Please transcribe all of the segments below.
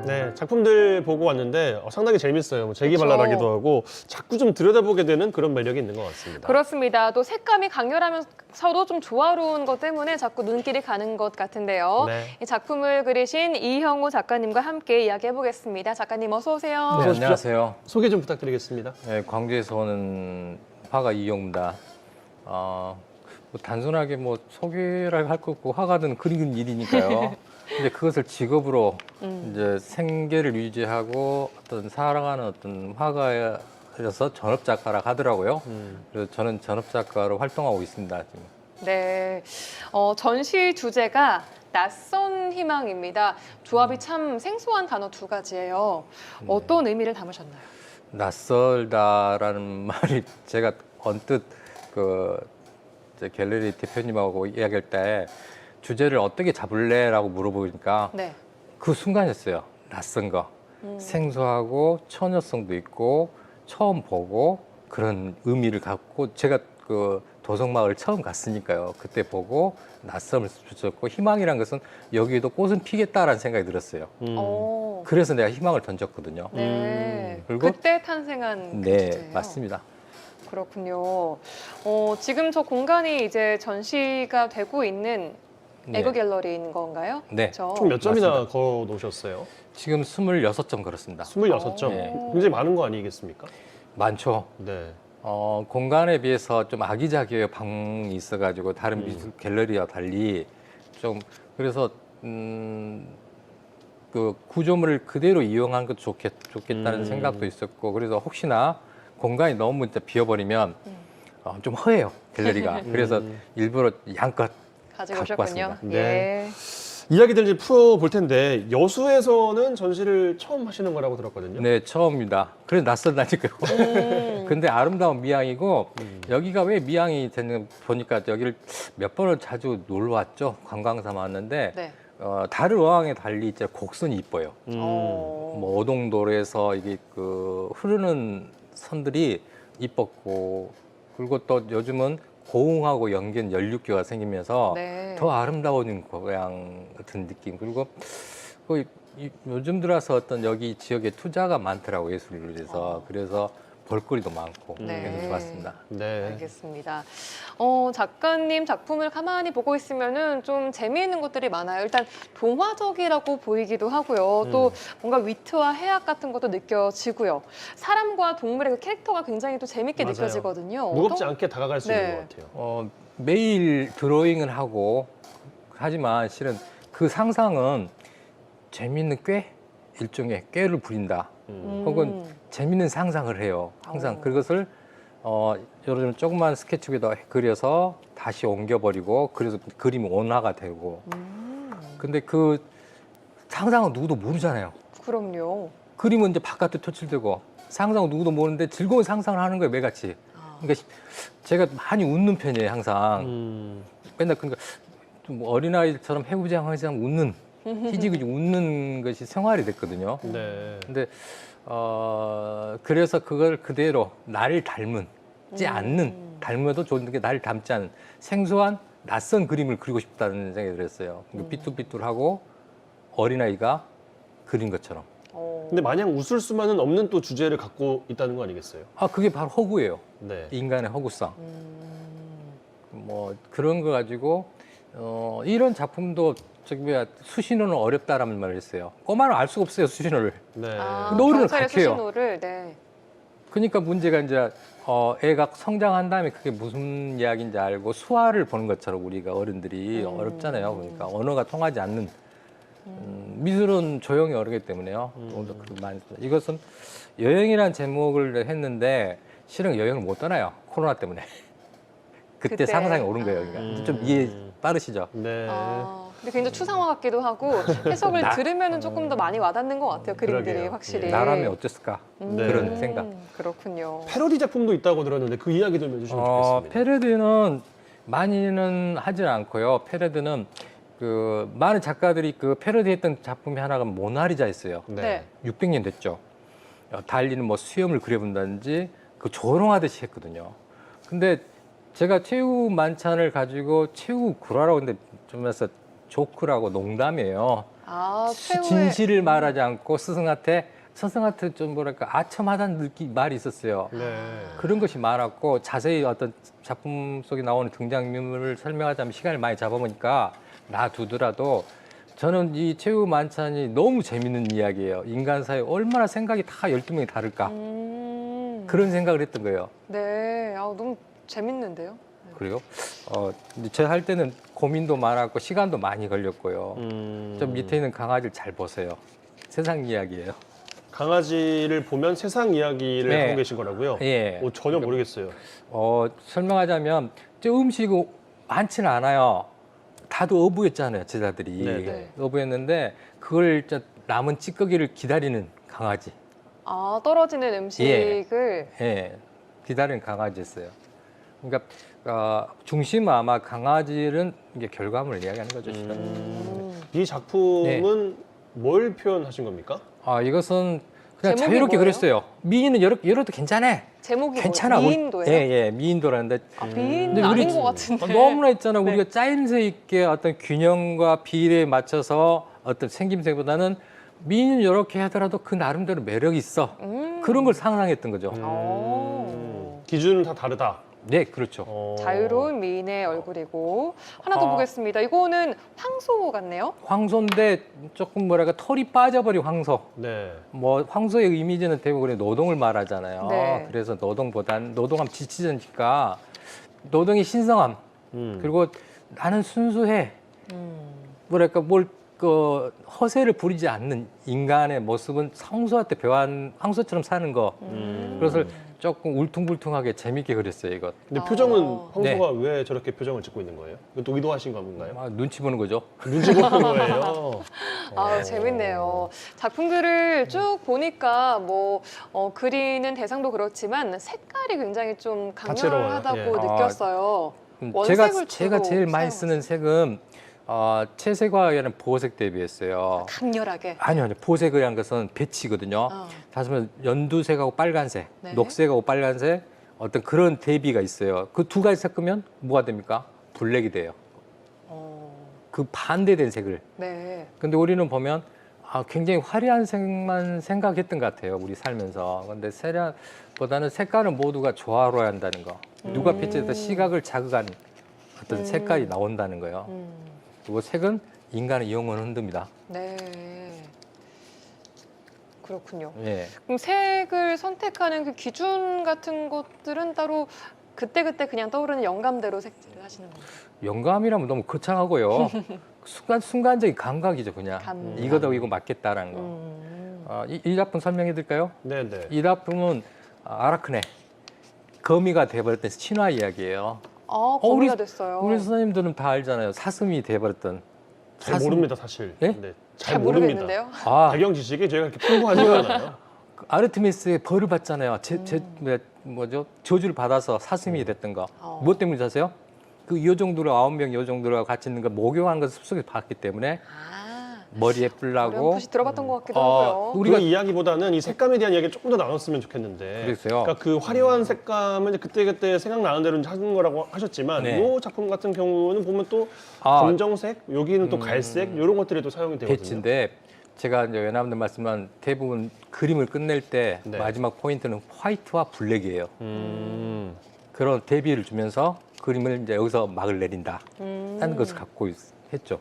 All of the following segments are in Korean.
네, 작품들 보고 왔는데 상당히 재밌어요. 뭐 재기발랄하기도 그쵸. 하고 자꾸 좀 들여다보게 되는 그런 매력이 있는 것 같습니다. 그렇습니다. 또 색감이 강렬하면서도 좀 조화로운 것 때문에 자꾸 눈길이 가는 것 같은데요. 네. 이 작품을 그리신 이형우 작가님과 함께 이야기해보겠습니다. 작가님 어서 오세요. 네, 안녕하세요. 소개 좀 부탁드리겠습니다. 네, 광주에서 오는 화가 이용입니다. 뭐 단순하게 뭐 소개를 할 거 없고 화가는 그리는 일이니까요. 근데 그것을 직업으로 이제 생계를 유지하고 어떤 살아가는 어떤 화가여서 전업 작가라 하더라고요. 그래서 저는 전업 작가로 활동하고 있습니다. 지금. 네, 전시 주제가 낯선 희망입니다. 조합이 참 생소한 단어 두 가지예요. 어떤 의미를 담으셨나요? 낯설다라는 말이 제가 언뜻 그 이제 갤러리 대표님하고 이야기할 때 주제를 어떻게 잡을래라고 물어보니까 네. 그 순간이었어요. 낯선 거. 생소하고 처녀성도 있고 처음 보고 그런 의미를 갖고 제가 그 도성마을 처음 갔으니까요. 그때 보고 낯섦을 붙였고 희망이란 것은 여기에도 꽃은 피겠다라는 생각이 들었어요. 그래서 내가 희망을 던졌거든요. 네. 그리고 그때 탄생한 그 네, 주제예요. 맞습니다. 그렇군요. 지금 저 공간이 이제 전시가 되고 있는 네. 에그 갤러리인 건가요? 네. 그렇죠? 총 몇 점이나 맞습니다. 걸어 놓으셨어요? 지금 26점 걸었습니다. 26점. 네. 굉장히 많은 거 아니겠습니까? 많죠. 네. 공간에 비해서 좀 아기자기해요. 방이 있어가지고 다른 미술 갤러리와 달리 좀 그래서 그 구조물을 그대로 이용하는 것도 좋겠다는 생각도 있었고 그래서 혹시나 공간이 너무 이제 비어버리면 좀 허해요 갤러리가. 그래서 일부러 양껏 가지고 갖고 오셨군요. 왔습니다. 예. 이야기들 이제 풀어볼 텐데 여수에서는 전시를 처음 하시는 거라고 들었거든요. 네, 처음입니다. 그래서 낯설다니까요. 근데 아름다운 미양이고 여기가 왜 미양이 되는 보니까 여기를 몇 번을 자주 놀러 왔죠. 관광 삼아 왔는데 네. 다른 어항에 달리 이제 곡선이 이뻐요. 뭐. 오동도로에서 이게 그 흐르는 선들이 이뻤고 그리고 또 요즘은 고흥하고 연계된 연륙교가 생기면서 네. 더 아름다워진 고향 같은 느낌. 그리고 요즘 들어서 어떤 여기 지역에 투자가 많더라고요, 예술을 위해서. 그래서 볼거리도 많고 네. 그래서 좋았습니다. 네. 알겠습니다. 작가님 작품을 가만히 보고 있으면은 좀 재미있는 것들이 많아요. 일단 동화적이라고 보이기도 하고요. 또 뭔가 위트와 해악 같은 것도 느껴지고요. 사람과 동물의 그 캐릭터가 굉장히 또 재밌게 맞아요. 느껴지거든요. 무겁지 않게 다가갈 수 네. 있는 것 같아요. 매일 드로잉을 하고 하지만 실은 그 상상은 재미있는 꾀? 일종의 꾀를 부린다. 혹은 재밌는 상상을 해요. 항상 그것을 여러분 조그만 스케치북에다 그려서 다시 옮겨버리고 그래서 그림이 원화가 되고. 근데 그 상상은 누구도 모르잖아요. 그럼요. 그림은 이제 바깥에 표출되고 상상은 누구도 모르는데 즐거운 상상을 하는 거예요, 매같이. 그러니까 제가 많이 웃는 편이에요, 항상. 맨날 그러니까 좀 어린아이들처럼 해구장해장 웃는 희지기지 웃는 것이 생활이 됐거든요. 네. 근데 그래서 그걸 그대로 나를 닮지 않는 닮아도 좋은데 게 나를 닮지 않은 생소한 낯선 그림을 그리고 싶다는 생각이 들었어요. 삐뚤삐뚤하고 어린아이가 그린 것처럼. 근데 마냥 웃을 수만은 없는 또 주제를 갖고 있다는 거 아니겠어요? 그게 바로 허구예요. 네. 인간의 허구성. 뭐 그런 거 가지고 이런 작품도 저기 뭐야 수신호는 어렵다라는 말을 했어요. 꼬마는 알 수가 없어요 수신호를. 네. 노를 경찰의 가르쳐요. 수신호를 네. 그러니까 문제가 이제 애가 성장한 다음에 그게 무슨 이야기인지 알고 수화를 보는 것처럼 우리가 어른들이 어렵잖아요. 그러니까 언어가 통하지 않는 미술은 조용히 어르기 때문에요. 오늘 그렇게 많이 이것은 여행이라는 제목을 했는데 실은 여행을 못 떠나요. 코로나 때문에. 그때 상상이 오른 거예요. 그러니까 좀 이해 빠르시죠? 네. 근데 굉장히 추상화 같기도 하고 해석을 들으면 조금 더 많이 와닿는 것 같아요. 그림들이 그러게요. 확실히. 나라면 어땠을까? 네. 그런 생각. 그렇군요. 패러디 작품도 있다고 들었는데 그 이야기 좀 해주시면 좋겠습니다. 패러디는 많이는 하진 않고요. 패러디는 그 많은 작가들이 그 패러디했던 작품이 하나가 모나리자였어요. 네. 600년 됐죠. 달리는 뭐 수염을 그려본다든지 그 조롱하듯이 했거든요. 근데 제가 최후 만찬을 가지고 최후 구라라고 근데 좀 해서 조크라고 농담이에요. 아, 최후의 진실을 말하지 않고 스승한테 좀 뭐랄까 아첨하다는 느낌 말이 있었어요. 네. 그런 것이 많았고 자세히 어떤 작품 속에 나오는 등장인물을 설명하자면 시간을 많이 잡아보니까 놔두더라도 저는 이 최후 만찬이 너무 재밌는 이야기예요. 인간 사회 얼마나 생각이 다 12명이 다를까 그런 생각을 했던 거예요. 네, 아, 너무 재밌는데요. 그래요? 이제 제가 할 때는 고민도 많았고 시간도 많이 걸렸고요. 좀 밑에 있는 강아지를 잘 보세요. 세상 이야기예요. 강아지를 보면 세상 이야기를 네. 하고 계신 거라고요? 예. 전혀 모르겠어요. 설명하자면 저 음식이 많지는 않아요. 다들 어부였잖아요, 제자들이. 네네. 어부였는데 그걸 이제 남은 찌꺼기를 기다리는 강아지. 아, 떨어지는 음식을 예, 기다리는 강아지였어요. 그러니까 중심은 아마 강아지는 이게 결과물을 이야기하는 거죠, 실은. 이 작품은 뭘 표현하신 겁니까? 이것은 그냥 제목이 자유롭게 뭐예요? 그랬어요. 미인은 열어도 괜찮아. 제목이 괜찮아. 뭐예요? 미인도예요? 예, 미인도라는데 미인은 근데 우리 아닌 것 같은데. 너무나 있잖아. 네. 우리가 짜임새 있게 어떤 균형과 비례에 맞춰서 어떤 생김새보다는 미인은 이렇게 하더라도 그 나름대로 매력이 있어. 그런 걸 상상했던 거죠. 기준은 다 다르다. 네, 그렇죠. 자유로운 미인의 얼굴이고 하나 더 보겠습니다. 이거는 황소 같네요. 황소인데 조금 뭐랄까 털이 빠져버린 황소. 네. 뭐 황소의 이미지는 대부분 노동을 말하잖아요. 네. 그래서 노동하면 지치니까 노동의 신성함. 그리고 나는 순수해. 뭐랄까 허세를 부리지 않는 인간의 모습은 황소한테 배운 황소처럼 사는 거. 그래서 조금 울퉁불퉁하게 재밌게 그렸어요, 이것. 근데 표정은 네. 황소가 왜 저렇게 표정을 짓고 있는 거예요? 이것도 의도하신 건가요? 눈치 보는 거죠. 눈치 보는 거예요. 아, 재밌네요. 작품들을 쭉 보니까 그리는 대상도 그렇지만 색깔이 굉장히 좀 강렬하다고 다채로워요. 예. 느꼈어요. 제가 원색을 주로 제일 많이 쓰는 색은 채색화에는 보색 대비했어요. 강렬하게. 아니요. 보색이라는 것은 배치거든요. 다시 말해서 연두색하고 빨간색, 네. 녹색하고 빨간색 어떤 그런 대비가 있어요. 그 두 가지 섞으면 뭐가 됩니까? 블랙이 돼요. 그 반대된 색을. 네. 근데 우리는 보면 굉장히 화려한 색만 생각했던 것 같아요. 우리 살면서. 근데 세련보다는 색깔은 모두가 조화로워야 한다는 거. 누가 빛에서 시각을 자극한 어떤 색깔이 나온다는 거예요. 그리고 색은 인간의 영혼을 흔듭니다. 네. 그렇군요. 예. 그럼 색을 선택하는 그 기준 같은 것들은 따로 그때그때 그냥 떠오르는 영감대로 색칠을 하시는 건가요? 영감이라면 너무 거창하고요. 순간적인 감각이죠, 그냥. 감각. 이거다 이거 맞겠다라는 거. 이 작품 설명해 드릴까요? 네네. 이 작품은 아라크네, 거미가 돼버렸던 신화 이야기예요. 거미가 됐어요. 우리 선생님들은 다 알잖아요. 사슴이 돼버렸던. 잘 모릅니다, 사실. 예? 네, 잘 모르겠는데요. 배경 지식이 저희가 이렇게 풍부하지가 않아요. 아르테미스의 벌을 받잖아요. 저주를 받아서 사슴이 됐던 거. 무엇 때문인지 아세요? 그 요정들하고 9명 요정들하고 같이 있는 거 목욕하는 걸 숲속에서 봤기 때문에 머리에 뿔나고. 어렴풋이 들어봤던 것 같기도 하고요. 우리가 이야기보다는 이 색감에 대한 이야기를 조금 더 나눴으면 좋겠는데. 그랬어요. 그러니까 그 화려한 색감은 이제 그때그때 생각나는 대로 하는 거라고 하셨지만 네. 이 작품 같은 경우는 보면 또 검정색, 여기는 또 갈색 이런 것들이 또 사용이 되거든요. 배치인데 제가 이제 외남들 말씀한 대부분 그림을 끝낼 때 네. 마지막 포인트는 화이트와 블랙이에요. 그런 대비를 주면서 그림을 이제 여기서 막을 내린다. 하는 것을 갖고 했죠.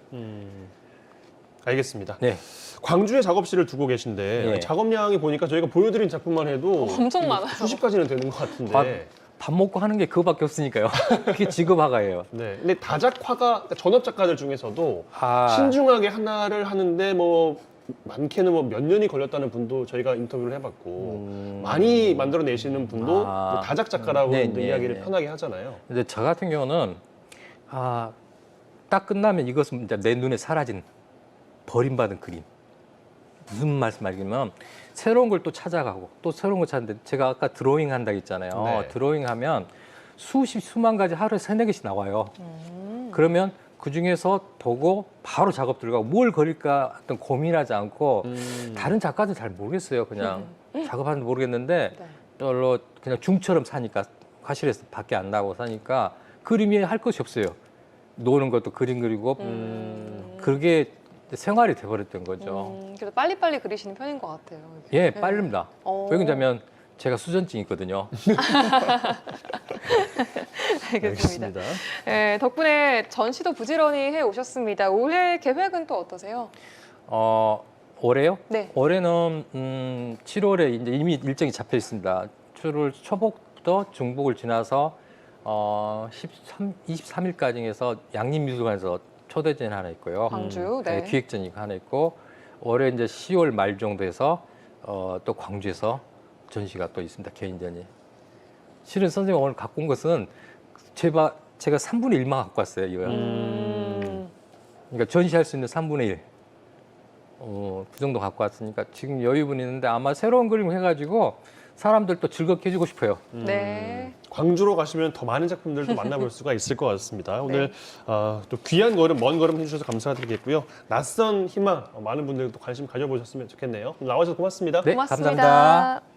알겠습니다. 네. 광주에 작업실을 두고 계신데 네. 작업량이 보니까 저희가 보여드린 작품만 해도 엄청 많아요. 수십 가지는 되는 것 같은데. 밥 먹고 하는 게 그거밖에 없으니까요. 그게 직업화가예요. 네. 근데 다작화가 그러니까 전업 작가들 중에서도 아. 신중하게 하나를 하는데 뭐 많게는 뭐 몇 년이 걸렸다는 분도 저희가 인터뷰를 해봤고 많이 만들어내시는 분도 뭐 다작 작가라고 네, 이야기를 네. 편하게 하잖아요. 근데 저 같은 경우는 딱 끝나면 이것은 이제 내 눈에 사라진 버림받은 그림. 무슨 말씀하시냐면 새로운 걸 또 찾아가고 또 새로운 걸 찾는데 제가 아까 드로잉 한다고 했잖아요. 네. 드로잉 하면 수만 가지 하루에 3-4개씩 나와요. 그러면 그 중에서 보고 바로 작업 들어가고 뭘 그릴까 어떤 고민하지 않고 다른 작가들 잘 모르겠어요. 그냥 작업하는데 모르겠는데 네. 별로 그냥 중처럼 사니까 화실에서 밖에 안 나가고 사니까 그림이 할 것이 없어요. 노는 것도 그림 그리고 그게 생활이 돼버렸던 거죠. 그래도 빨리빨리 그리시는 편인 것 같아요. 예, 빠릅니다. 어. 왜 그러냐면 제가 수전증이 있거든요. 알겠습니다. 네, 덕분에 전시도 부지런히 해 오셨습니다. 올해 계획은 또 어떠세요? 올해요? 네. 올해는 7월에 이제 이미 일정이 잡혀 있습니다. 7월 초복부터 중복을 지나서 23일까지 해서 양림미술관에서 초대전이 하나 있고요. 광주, 네. 기획전이 하나 있고 올해 이제 10월 말 정도에서 또 광주에서 전시가 또 있습니다. 개인전이. 실은 선생님 오늘 갖고 온 것은 제가 3분의 1만 갖고 왔어요. 이거요. 그러니까 전시할 수 있는 3분의 1. 그 정도 갖고 왔으니까 지금 여유분 있는데 아마 새로운 그림 해가지고 사람들 또 즐겁게 해주고 싶어요. 네. 광주로 가시면 더 많은 작품들도 만나볼 수가 있을 것 같습니다. 오늘 또 귀한 걸음, 먼 걸음 해주셔서 감사드리겠고요. 낯선 희망 많은 분들도 관심 가져보셨으면 좋겠네요. 나와주셔서 고맙습니다. 네, 고맙습니다. 감사합니다.